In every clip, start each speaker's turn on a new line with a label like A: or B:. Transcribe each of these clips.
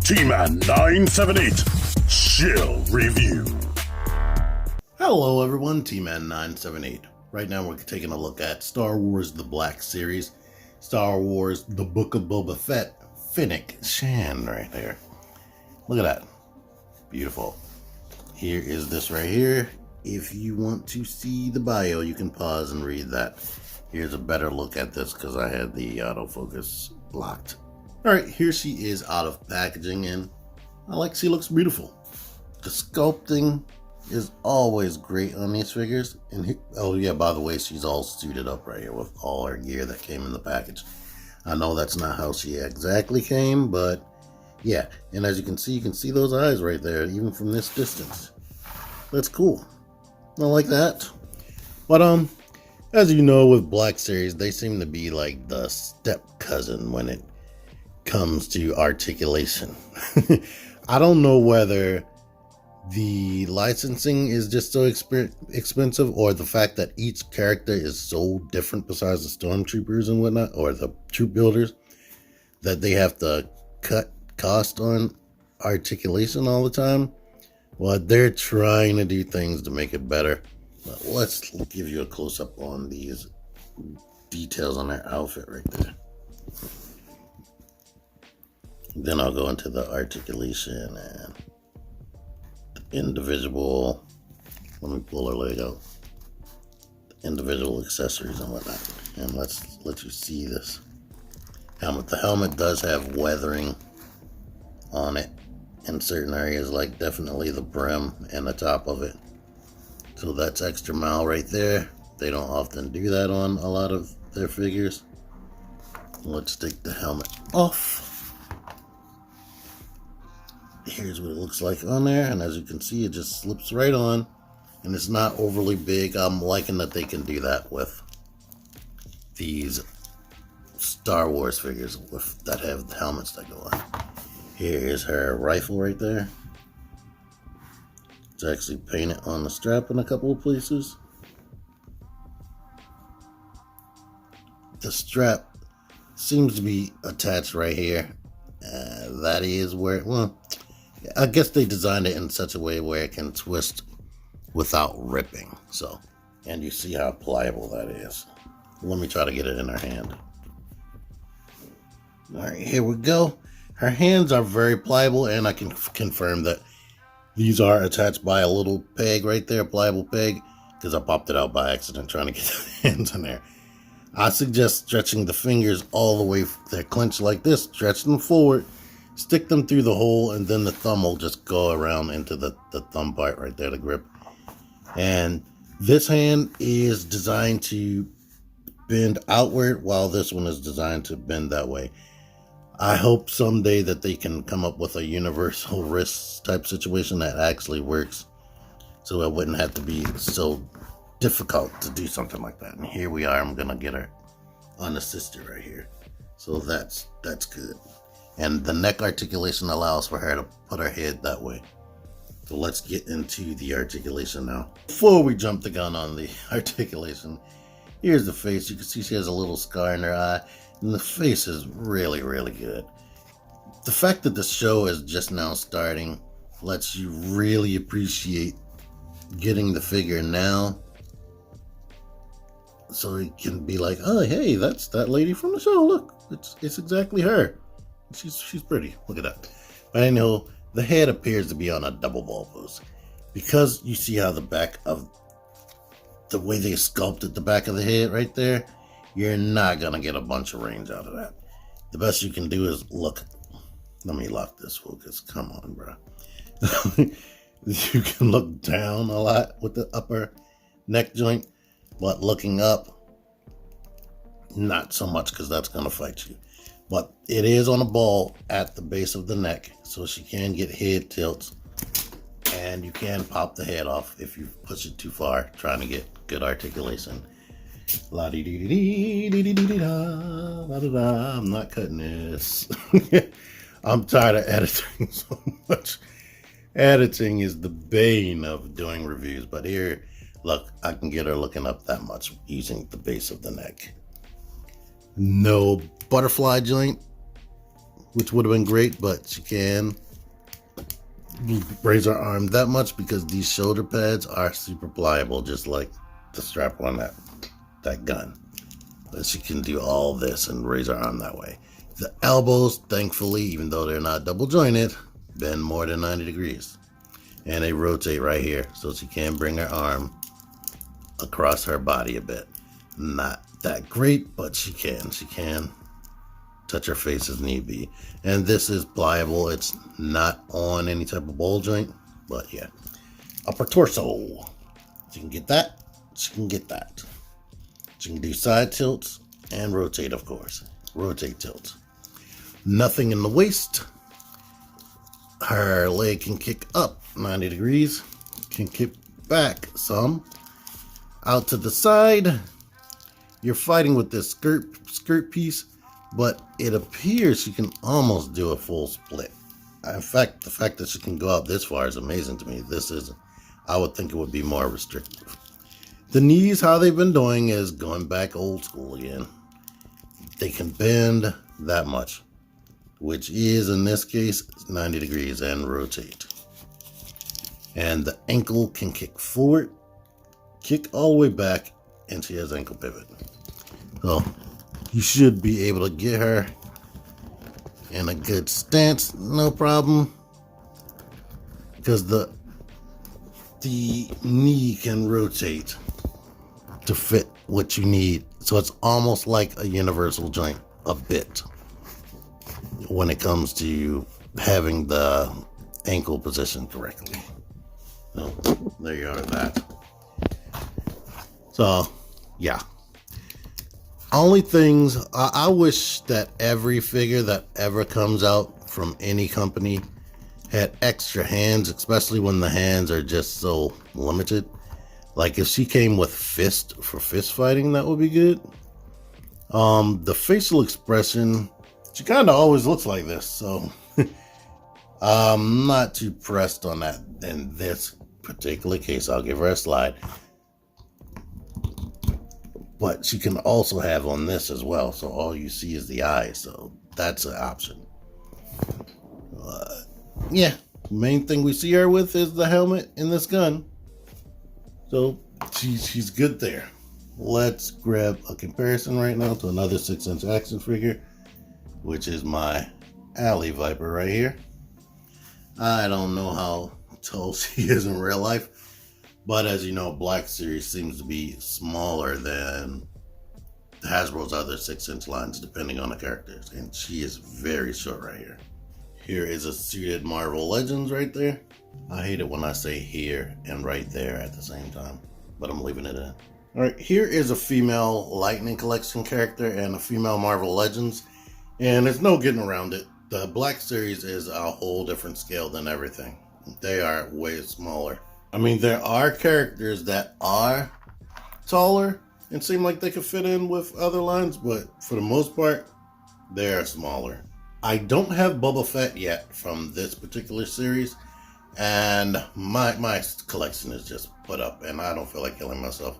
A: T-Man 978 Chill Review.
B: Hello everyone, T-Man 978. Right now we're taking a look at Star Wars The Black Series, Star Wars The Book of Boba Fett, Fennec Shan right there. Look at that. Beautiful. Here is this right here. If you want to see the bio, you can pause and read that. Here's a better look at this because I had the autofocus locked. Alright, here she is out of packaging, and she looks beautiful. The sculpting is always great on these figures. And oh yeah, by the way, she's all suited up right here with all her gear that came in the package. I know that's not how she exactly came, but yeah. And as you can see those eyes right there, even from this distance. That's cool. I like that. But as you know, with Black Series, they seem to be like the step cousin when it comes to articulation. I don't know whether the licensing is just so expensive, or the fact that each character is so different besides the stormtroopers and whatnot, or the troop builders, that they have to cut cost on articulation all the time. Well, they're trying to do things to make it better. But let's give you a close-up on these details on their outfit right there. Then I'll go into the articulation and the individual, let me pull her leg out, the individual accessories and whatnot. And let's let you see this helmet. The helmet does have weathering on it in certain areas, like definitely the brim and the top of it. So that's extra mile right there. They don't often do that on a lot of their figures. Let's take the helmet off. Here's what it looks like on there, and as you can see, it just slips right on, and it's not overly big. I'm liking that they can do that with these Star Wars figures that have the helmets that go on. Here is her rifle right there. It's actually painted on the strap in a couple of places. The strap seems to be attached right here. That is where, well, I guess they designed it in such a way where it can twist without ripping. So, and you see how pliable that is. Let me try to get it in her hand. All right, here we go. Her hands are very pliable, and I can confirm that these are attached by a little peg right there, a pliable peg, because I popped it out by accident trying to get the hands in there. I suggest stretching the fingers all the way, they're clenched like this, stretch them forward, stick them through the hole, and then the thumb will just go around into the thumb part right there, the grip. And this hand is designed to bend outward, while this one is designed to bend that way. I hope someday that they can come up with a universal wrist type situation that actually works, so it wouldn't have to be so difficult to do something like that. And here we are. I'm gonna get her unassisted right here, so that's good. And the neck articulation allows for her to put her head that way. So let's get into the articulation now. Before we jump the gun on the articulation, here's the face. You can see she has a little scar in her eye. And the face is really, really good. The fact that the show is just now starting lets you really appreciate getting the figure now. So it can be like, oh, hey, that's that lady from the show. Look, it's exactly her. She's pretty. Look at that. But I know the head appears to be on a double ball pose, because you see how the back of the way they sculpted the back of the head right there. You're not going to get a bunch of range out of that. The best you can do is look. Let me lock this focus. Come on, bro. You can look down a lot with the upper neck joint, but looking up, not so much, because that's going to fight you. But it is on a ball at the base of the neck, so she can get head tilts, and you can pop the head off if you push it too far, trying to get good articulation. La dee dee dee dee dee dee da da da da. I'm not cutting this. I'm tired of editing so much. Editing is the bane of doing reviews, but here, look, I can get her looking up that much using the base of the neck. No butterfly joint. which would have been great, but she can raise her arm that much because these shoulder pads are super pliable, just like the strap on that gun. But she can do all this and raise her arm that way. The elbows, thankfully, even though they're not double jointed, bend more than 90 degrees. And they rotate right here, so she can bring her arm across her body a bit. Not that great, but she can. She can touch her face as need be. And this is pliable. It's not on any type of ball joint, but yeah. Upper torso. She can get that. She can get that. She can do side tilts and rotate, of course. Rotate tilts. Nothing in the waist. Her leg can kick up 90 degrees. Can kick back some. Out to the side. You're fighting with this skirt piece, but it appears she can almost do a full split. In fact, the fact that she can go out this far is amazing to me. I would think it would be more restrictive. The knees, how they've been doing is going back old school again. They can bend that much, which is in this case 90 degrees, and rotate. And the ankle can kick forward, kick all the way back, and she has ankle pivot. So you should be able to get her in a good stance, no problem, because the knee can rotate to fit what you need. So it's almost like a universal joint a bit when it comes to having the ankle positioned correctly. So there you are, that. So yeah. Only things, I wish that every figure that ever comes out from any company had extra hands, especially when the hands are just so limited. Like if she came with fist for fist fighting, that would be good. The facial expression, she kind of always looks like this, so I'm not too pressed on that in this particular case. I'll give her a slide. But she can also have on this as well, so all you see is the eyes, so that's an option. Yeah, main thing we see her with is the helmet and this gun. So she's good there. Let's grab a comparison right now to another 6-inch action figure, which is my Alley Viper right here. I don't know how tall she is in real life, but as you know, Black Series seems to be smaller than Hasbro's other 6-inch lines, depending on the characters. And she is very short right here. Here is a suited Marvel Legends right there. I hate it when I say here and right there at the same time, but I'm leaving it in. All right, here is a female Lightning Collection character and a female Marvel Legends. And there's no getting around it. The Black Series is a whole different scale than everything. They are way smaller. I mean, there are characters that are taller and seem like they could fit in with other lines, but for the most part, they are smaller. I don't have Boba Fett yet from this particular series, and my collection is just put up, and I don't feel like killing myself.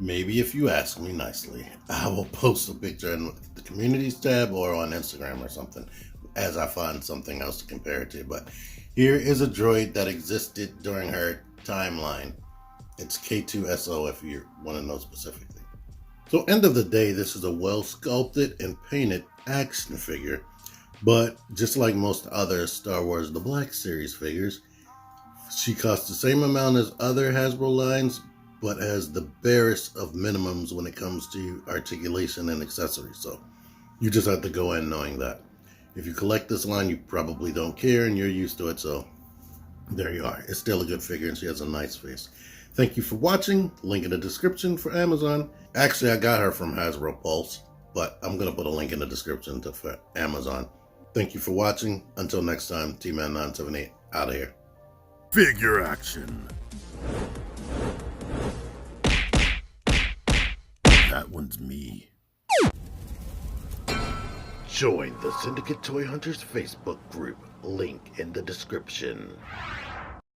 B: Maybe if you ask me nicely, I will post a picture in the communities tab or on Instagram or something as I find something else to compare it to. But here is a droid that existed during her timeline. It's K2SO if you want to know specifically. So end of the day, this is a well sculpted and painted action figure, but just like most other Star Wars The Black Series figures, she costs the same amount as other Hasbro lines, but has the barest of minimums when it comes to articulation and accessories. So you just have to go in knowing that. If you collect this line, you probably don't care and you're used to it, so there you are. It's still a good figure and she has a nice face. Thank you for watching. Link in the description for Amazon. Actually, I got her from Hasbro Pulse, but I'm going to put a link in the description for Amazon. Thank you for watching. Until next time, T-Man978 out of here.
A: Figure action. That one's me.
B: Join the Syndicate Toy Hunters Facebook group. Link in the description.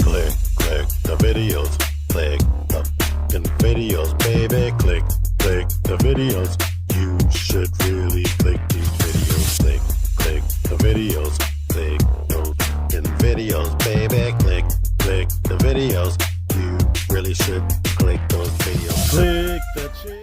B: Click the videos. Click the fucking videos, baby. Click the videos. You should really click these videos. Click click the videos, click those in videos, baby, click the videos. You really should click those videos. Click the